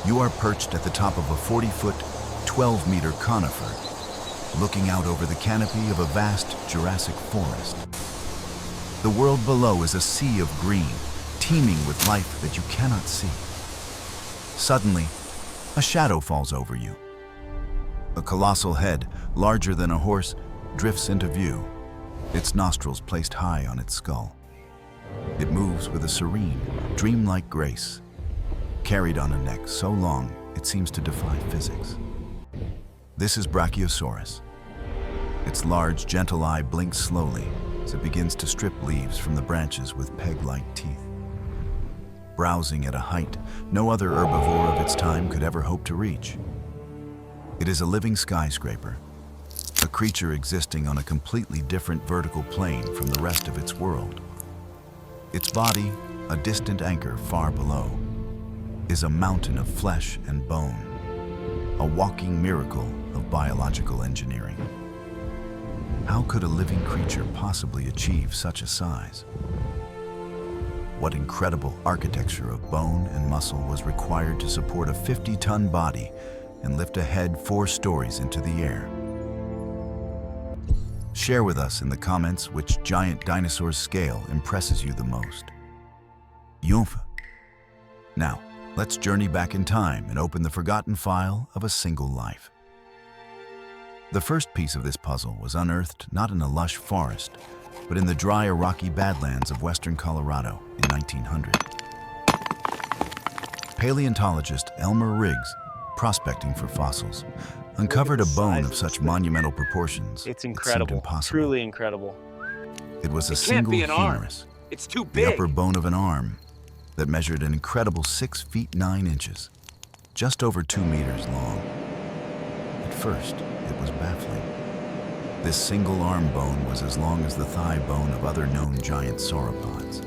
You are perched at the top of a 40-foot, 12-meter conifer, looking out over the canopy of a vast Jurassic forest. The world below is a sea of green, teeming with life that you cannot see. Suddenly, a shadow falls over you. A colossal head, larger than a horse, drifts into view, its nostrils placed high on its skull. It moves with a serene, dreamlike grace, carried on a neck so long it seems to defy physics. This is Brachiosaurus. Its large, gentle eye blinks slowly as it begins to strip leaves from the branches with peg-like teeth. Browsing at a height no other herbivore of its time could ever hope to reach. It is a living skyscraper, a creature existing on a completely different vertical plane from the rest of its world. Its body, a distant anchor far below, is a mountain of flesh and bone, a walking miracle of biological engineering. How could a living creature possibly achieve such a size? What incredible architecture of bone and muscle was required to support a 50-ton body and lift a head 4 stories into the air? Share with us in the comments which giant dinosaur's scale impresses you the most. Yunfa. Now, let's journey back in time and open the forgotten file of a single life. The first piece of this puzzle was unearthed not in a lush forest, but in the dry or rocky badlands of western Colorado in 1900. Paleontologist Elmer Riggs, prospecting for fossils, uncovered a bone of such monumental proportions It's it seemed incredible, impossible. truly incredible. It was a It can't single be an arm. humerus, It's too the big. upper bone of an arm, that measured an incredible 6 feet 9 inches, just over 2 meters long. At first, it was baffling. This single arm bone was as long as the thigh bone of other known giant sauropods.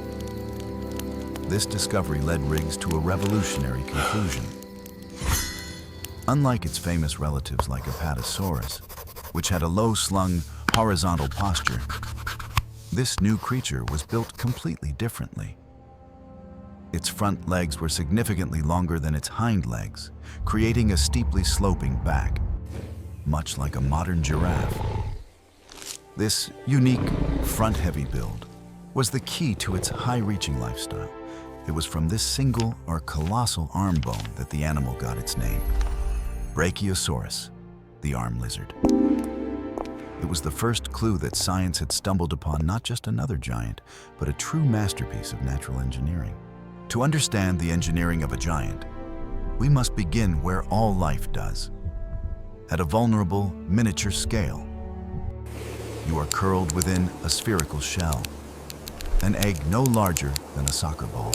This discovery led Riggs to a revolutionary conclusion. Unlike its famous relatives like Apatosaurus, which had a low-slung, horizontal posture, this new creature was built completely differently. Its front legs were significantly longer than its hind legs, creating a steeply sloping back, much like a modern giraffe. This unique, front-heavy build was the key to its high-reaching lifestyle. It was from this single or colossal arm bone that the animal got its name. Brachiosaurus, the arm lizard. It was the first clue that science had stumbled upon not just another giant, but a true masterpiece of natural engineering. To understand the engineering of a giant, we must begin where all life does, at a vulnerable, miniature scale. You are curled within a spherical shell, an egg no larger than a soccer ball.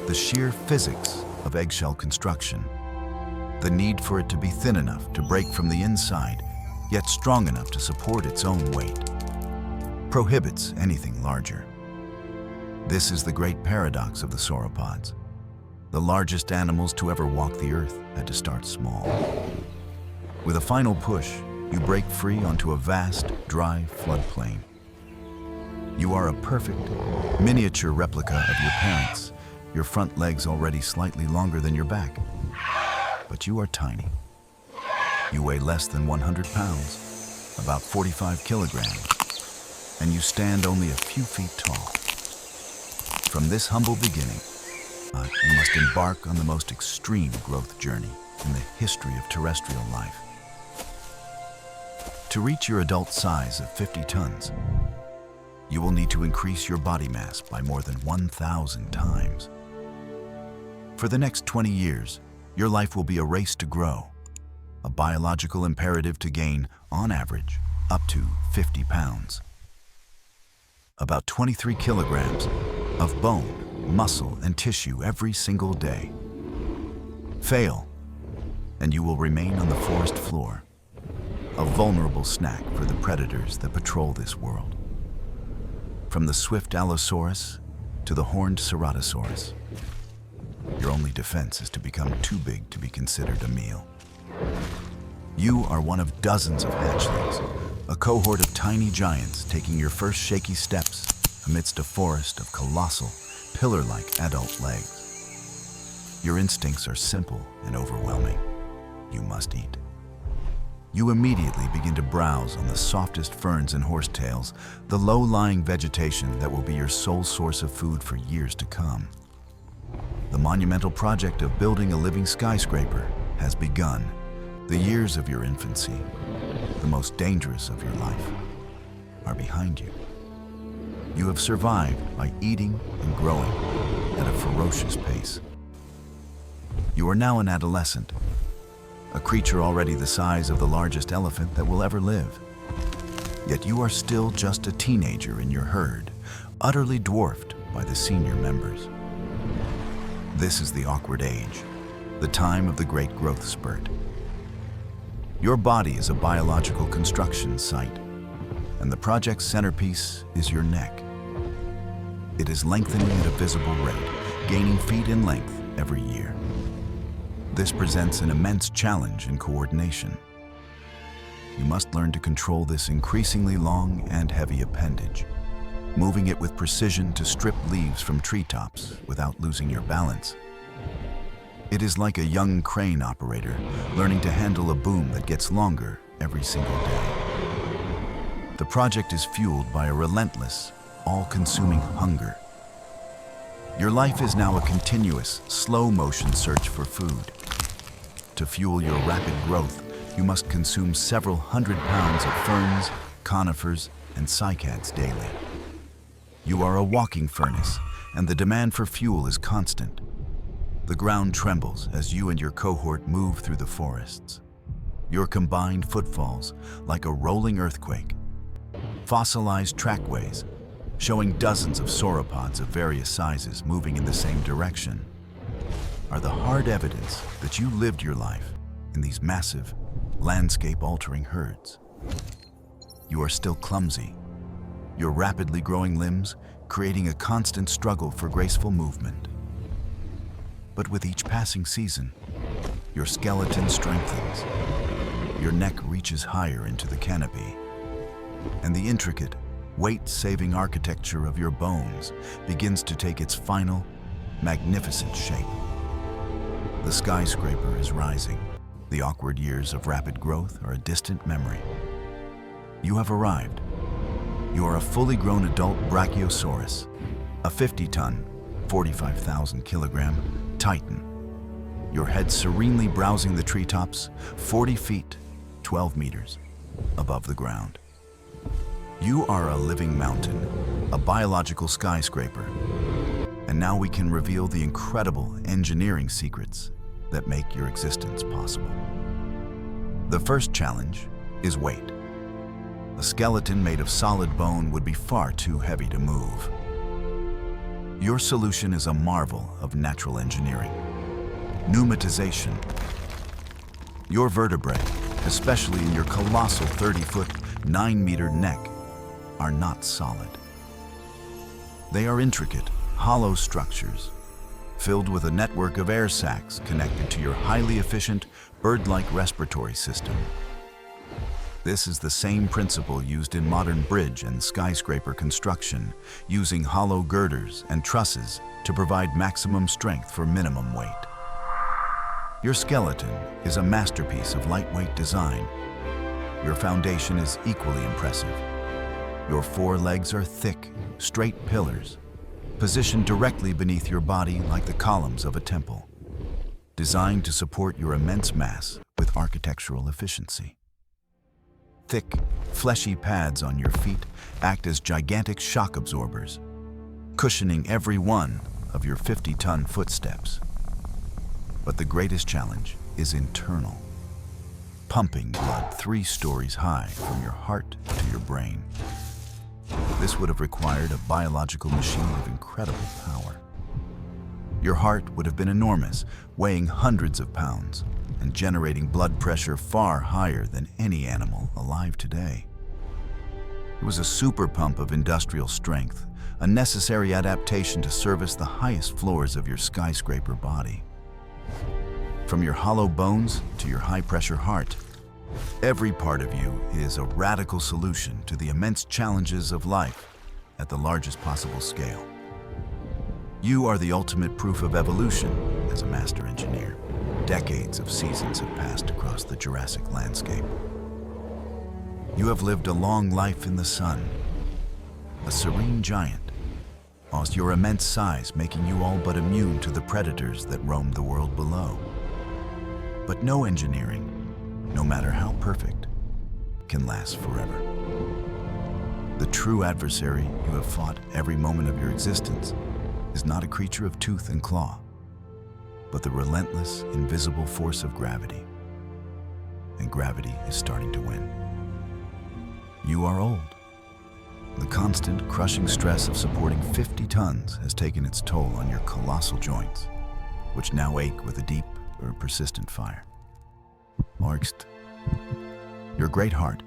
The sheer physics of eggshell construction, the need for it to be thin enough to break from the inside, yet strong enough to support its own weight, prohibits anything larger. This is the great paradox of the sauropods. The largest animals to ever walk the earth had to start small. With a final push, you break free onto a vast, dry floodplain. You are a perfect, miniature replica of your parents, your front legs already slightly longer than your back. But you are tiny. You weigh less than 100 pounds, about 45 kilograms, and you stand only a few feet tall. From this humble beginning, you must embark on the most extreme growth journey in the history of terrestrial life. To reach your adult size of 50 tons, you will need to increase your body mass by more than 1,000 times. For the next 20 years, your life will be a race to grow, a biological imperative to gain, on average, up to 50 pounds. About 23 kilograms of bone, muscle, and tissue every single day. Fail, and you will remain on the forest floor, a vulnerable snack for the predators that patrol this world. From the swift Allosaurus to the horned Ceratosaurus, your only defense is to become too big to be considered a meal. You are one of dozens of hatchlings, a cohort of tiny giants taking your first shaky steps amidst a forest of colossal, pillar-like adult legs. Your instincts are simple and overwhelming. You must eat. You immediately begin to browse on the softest ferns and horsetails, the low-lying vegetation that will be your sole source of food for years to come. The monumental project of building a living skyscraper has begun. The years of your infancy, the most dangerous of your life, are behind you. You have survived by eating and growing at a ferocious pace. You are now an adolescent, a creature already the size of the largest elephant that will ever live. Yet you are still just a teenager in your herd, utterly dwarfed by the senior members. This is the awkward age, the time of the great growth spurt. Your body is a biological construction site, and the project's centerpiece is your neck. It is lengthening at a visible rate, gaining feet in length every year. This presents an immense challenge in coordination. You must learn to control this increasingly long and heavy appendage, moving it with precision to strip leaves from treetops without losing your balance. It is like a young crane operator learning to handle a boom that gets longer every single day. The project is fueled by a relentless, all-consuming hunger. Your life is now a continuous, slow-motion search for food. To fuel your rapid growth, you must consume several hundred pounds of ferns, conifers, and cycads daily. You are a walking furnace, and the demand for fuel is constant. The ground trembles as you and your cohort move through the forests. Your combined footfalls, like a rolling earthquake. Fossilized trackways, showing dozens of sauropods of various sizes moving in the same direction, are the hard evidence that you lived your life in these massive, landscape-altering herds. You are still clumsy, your rapidly growing limbs creating a constant struggle for graceful movement. But with each passing season, your skeleton strengthens, your neck reaches higher into the canopy, and the intricate, weight-saving architecture of your bones begins to take its final, magnificent shape. The skyscraper is rising. The awkward years of rapid growth are a distant memory. You have arrived. You are a fully grown adult Brachiosaurus, a 50-ton, 45,000-kilogram titan. Your head serenely browsing the treetops, 40 feet, 12 meters above the ground. You are a living mountain, a biological skyscraper. And now we can reveal the incredible engineering secrets that make your existence possible. The first challenge is weight. A skeleton made of solid bone would be far too heavy to move. Your solution is a marvel of natural engineering. Pneumatization. Your vertebrae, especially in your colossal 30-foot, 9-meter neck, are not solid. They are intricate, hollow structures, filled with a network of air sacs connected to your highly efficient, bird-like respiratory system. This is the same principle used in modern bridge and skyscraper construction, using hollow girders and trusses to provide maximum strength for minimum weight. Your skeleton is a masterpiece of lightweight design. Your foundation is equally impressive. Your forelegs are thick, straight pillars, positioned directly beneath your body like the columns of a temple, designed to support your immense mass with architectural efficiency. Thick, fleshy pads on your feet act as gigantic shock absorbers, cushioning every one of your 50-ton footsteps. But the greatest challenge is internal, pumping blood 3 stories high from your heart to your brain. This would have required a biological machine of incredible power. Your heart would have been enormous, weighing hundreds of pounds and generating blood pressure far higher than any animal alive today. It was a super pump of industrial strength, a necessary adaptation to service the highest floors of your skyscraper body. From your hollow bones to your high-pressure heart, every part of you is a radical solution to the immense challenges of life at the largest possible scale. You are the ultimate proof of evolution as a master engineer. Decades of seasons have passed across the Jurassic landscape. You have lived a long life in the sun, a serene giant, whilst your immense size making you all but immune to the predators that roam the world below. But no engineering, no matter how perfect, can last forever. The true adversary you have fought every moment of your existence is not a creature of tooth and claw, but the relentless, invisible force of gravity. And gravity is starting to win. You are old. The constant, crushing stress of supporting 50 tons has taken its toll on your colossal joints, which now ache with a deep or persistent fire. Orgst, your great heart,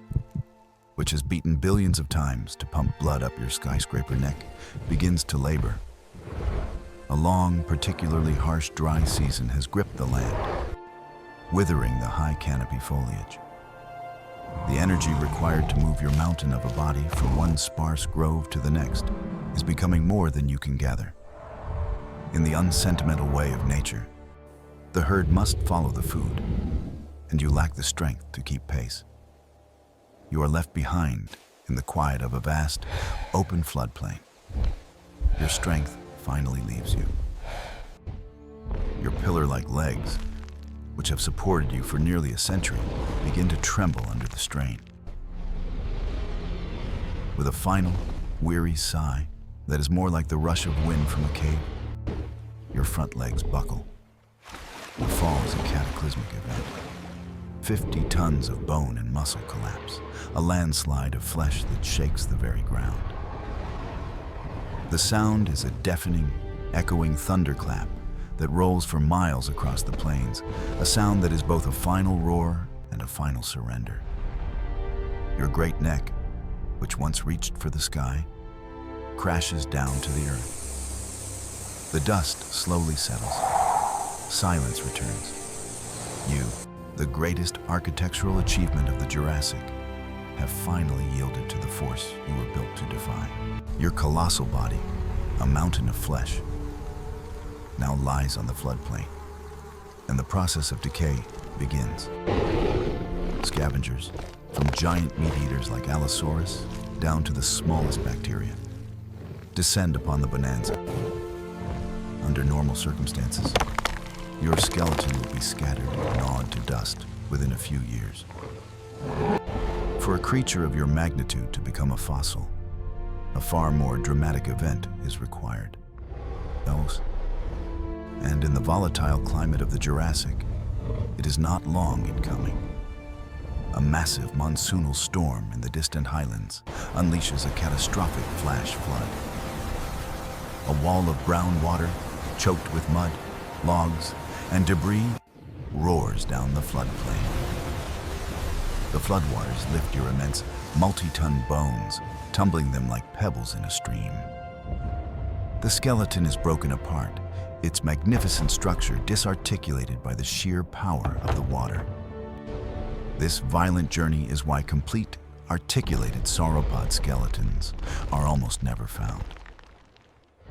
which has beaten billions of times to pump blood up your skyscraper neck, begins to labor. A long, particularly harsh dry season has gripped the land, withering the high canopy foliage. The energy required to move your mountain of a body from one sparse grove to the next is becoming more than you can gather. In the unsentimental way of nature, the herd must follow the food, and you lack the strength to keep pace. You are left behind in the quiet of a vast, open floodplain. Your strength finally leaves you. Your pillar-like legs, which have supported you for nearly a century, begin to tremble under the strain. With a final, weary sigh that is more like the rush of wind from a cave, your front legs buckle. The fall is a cataclysmic event. 50 tons of bone and muscle collapse, a landslide of flesh that shakes the very ground. The sound is a deafening, echoing thunderclap that rolls for miles across the plains, a sound that is both a final roar and a final surrender. Your great neck, which once reached for the sky, crashes down to the earth. The dust slowly settles. Silence returns. You, the greatest architectural achievement of the Jurassic, have finally yielded to the force you were built to defy. Your colossal body, a mountain of flesh, now lies on the floodplain, and the process of decay begins. Scavengers, from giant meat-eaters like Allosaurus down to the smallest bacteria, descend upon the bonanza. Under normal circumstances, your skeleton will be scattered and gnawed to dust within a few years. For a creature of your magnitude to become a fossil, a far more dramatic event is required. And in the volatile climate of the Jurassic, it is not long in coming. A massive monsoonal storm in the distant highlands unleashes a catastrophic flash flood. A wall of brown water, choked with mud, logs, and debris, roars down the floodplain. The floodwaters lift your immense, multi-ton bones, tumbling them like pebbles in a stream. The skeleton is broken apart, its magnificent structure disarticulated by the sheer power of the water. This violent journey is why complete, articulated sauropod skeletons are almost never found.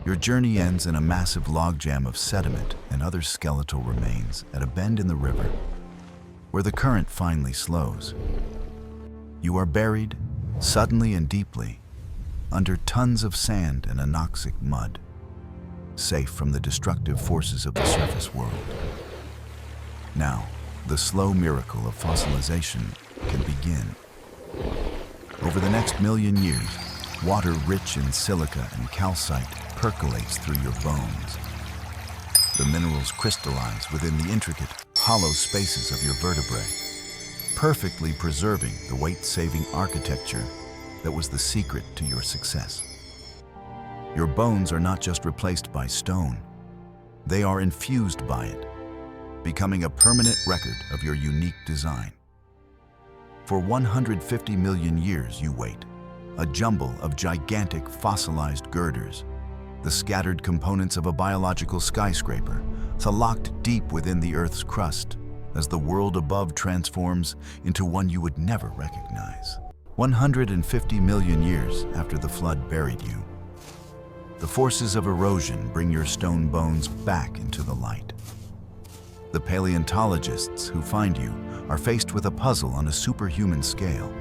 Your journey ends in a massive logjam of sediment and other skeletal remains at a bend in the river, where the current finally slows. You are buried, suddenly and deeply, under tons of sand and anoxic mud, safe from the destructive forces of the surface world. Now, the slow miracle of fossilization can begin. Over the next million years, water rich in silica and calcite percolates through your bones. The minerals crystallize within the intricate, hollow spaces of your vertebrae, perfectly preserving the weight-saving architecture that was the secret to your success. Your bones are not just replaced by stone, they are infused by it, becoming a permanent record of your unique design. For 150 million years you wait, a jumble of gigantic fossilized girders, the scattered components of a biological skyscraper, locked deep within the Earth's crust as the world above transforms into one you would never recognize. 150 million years after the flood buried you, the forces of erosion bring your stone bones back into the light. The paleontologists who find you are faced with a puzzle on a superhuman scale.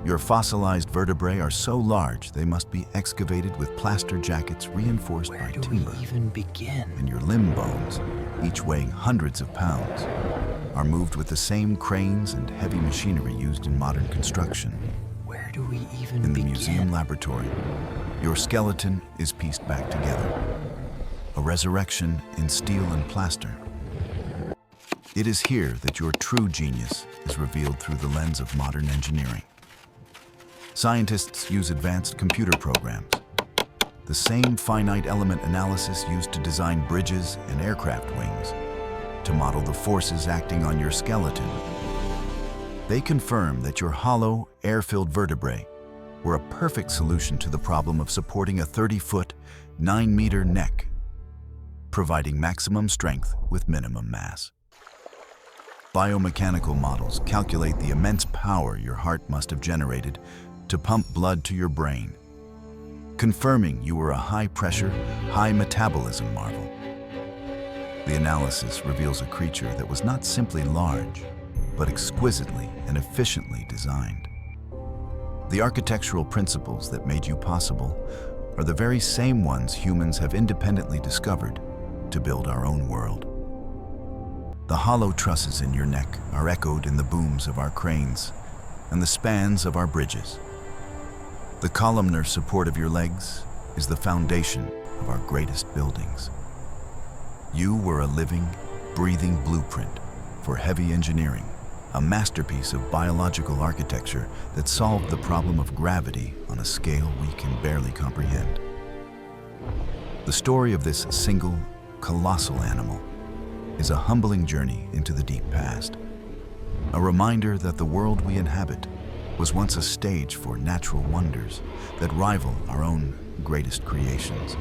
Your fossilized vertebrae are so large they must be excavated with plaster jackets reinforced by timber. Where do we even begin? And your limb bones, each weighing hundreds of pounds, are moved with the same cranes and heavy machinery used in modern construction. Where do we even In the begin? museum laboratory, your skeleton is pieced back together. A resurrection in steel and plaster. It is here that your true genius is revealed through the lens of modern engineering. Scientists use advanced computer programs, the same finite element analysis used to design bridges and aircraft wings, to model the forces acting on your skeleton. They confirm that your hollow, air-filled vertebrae were a perfect solution to the problem of supporting a 30-foot, 9-meter neck, providing maximum strength with minimum mass. Biomechanical models calculate the immense power your heart must have generated to pump blood to your brain, confirming you were a high-pressure, high-metabolism marvel. The analysis reveals a creature that was not simply large, but exquisitely and efficiently designed. The architectural principles that made you possible are the very same ones humans have independently discovered to build our own world. The hollow trusses in your neck are echoed in the booms of our cranes and the spans of our bridges. The columnar support of your legs is the foundation of our greatest buildings. You were a living, breathing blueprint for heavy engineering, a masterpiece of biological architecture that solved the problem of gravity on a scale we can barely comprehend. The story of this single, colossal animal is a humbling journey into the deep past, a reminder that the world we inhabit was once a stage for natural wonders that rival our own greatest creations.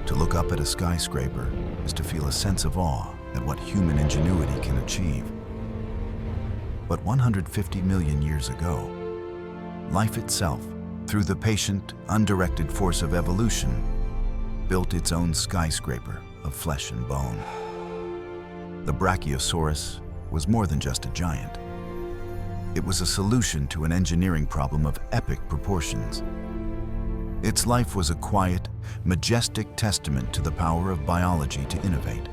To look up at a skyscraper is to feel a sense of awe at what human ingenuity can achieve. But 150 million years ago, life itself, through the patient, undirected force of evolution, built its own skyscraper of flesh and bone. The Brachiosaurus was more than just a giant. It was a solution to an engineering problem of epic proportions. Its life was a quiet, majestic testament to the power of biology to innovate.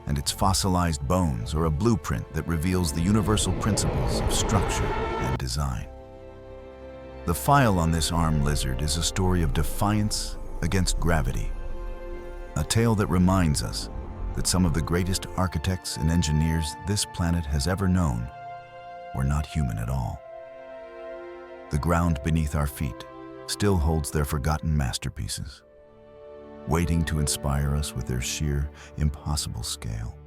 And its fossilized bones are a blueprint that reveals the universal principles of structure and design. The file on this armed lizard is a story of defiance against gravity, a tale that reminds us that some of the greatest architects and engineers this planet has ever known were not human at all. The ground beneath our feet still holds their forgotten masterpieces, waiting to inspire us with their sheer, impossible scale.